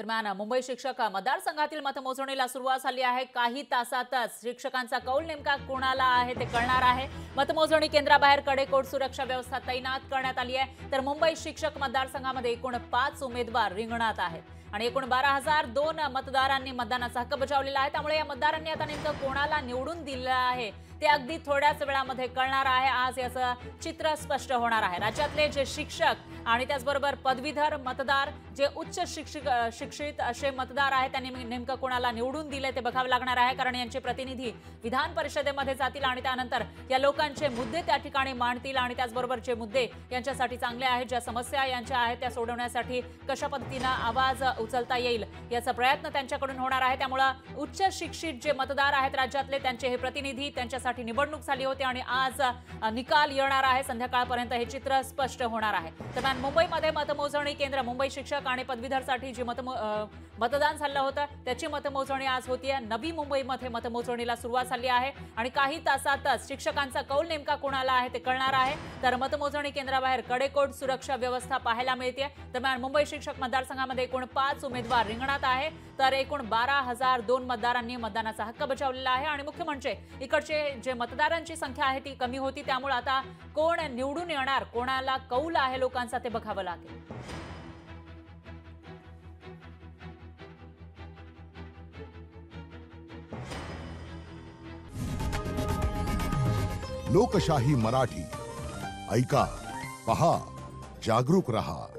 दरम्यान मुंबई शिक्षक मतदारसंघातील मतमोजणीला सुरुवात झाली आहे। काही तासातच शिक्षकांचा कौल नेमका कोणाला आहे ते कळणार आहे। मतमोजणी केंद्राबाहेर कडेकोट सुरक्षा व्यवस्था तैनात करण्यात आली आहे। तर मुंबई शिक्षक मतदारसंघामध्ये एकूण 5 उमेदवार रिंगणात आहेत आणि एकूण 12,002 मतदारांनी मतदानाचा हक्क बजावलेला आहे। त्यामुळे या मतदारांनी आता नेमकं कोणाला निवडून दिलं आहे ते अगदी थोड्याच वेळामध्ये कळणार आहे। आज याचं चित्र स्पष्ट होणार आहे। राज्यातले जे शिक्षक आणि त्याचबरोबर पदवीधर मतदार, जे उच्च शिक्षित असे मतदार आहेत, त्यांनी नेमकं कोणाला निवडून दिले ते बघावं लागणार आहे। कारण यांचे प्रतिनिधी विधान परिषदेमध्ये जातील आणि त्यानंतर या लोकांचे मुद्दे त्या ठिकाणी मांडतील आणि त्याचबरोबर जे मुद्दे यांच्यासाठी चांगले आहेत, ज्या समस्या यांच्या आहेत त्या सोडवण्यासाठी कशा पद्धतीने आवाज उचलता येईल याचा प्रयत्न त्यांच्याकडून होणार आहे। त्यामुळे उच्च शिक्षित जे मतदार आहेत राज्यातले, त्यांचे हे प्रतिनिधी, त्यांच्यासाठी निवडणूक झाली होती आणि आज निकाल येणार आहे। संध्याकाळपर्यंत हे चित्र स्पष्ट होणार आहे। दरम्यान मुंबईमध्ये मतमोजणी केंद्र, मुंबई शिक्षक आणि पदवीधरसाठी जी मतदान झालं होतं त्याची मतमोजणी आज होतीये। नवी मुंबईमध्ये मतमोजणीला सुरुवात झाली आहे आणि काही तासातच शिक्षकांचा कौल नेमका कोणाला आहे ते कळणार आहे। तर मतमोजणी केंद्राबाहेर कडेकोट सुरक्षा व्यवस्था पाहायला मिळते। दरम्यान मुंबई शिक्षक मतदारसंघामध्ये एकूण 5 उमेदवार रिंगणात आहे। तर एकूण 12,002 मतदारांनी मतदानाचा हक्क बजावलेला आहे आणि मुख्य म्हणजे इकडचे जे मतदारांची संख्या आहे ती कमी होती, त्यामुळे आता कोण निवडून येणार, कोणाला कौल आहे लोकांचा ते बघावं लागेल। लोकशाही मराठी ऐका, पहा, जागरूक रहा।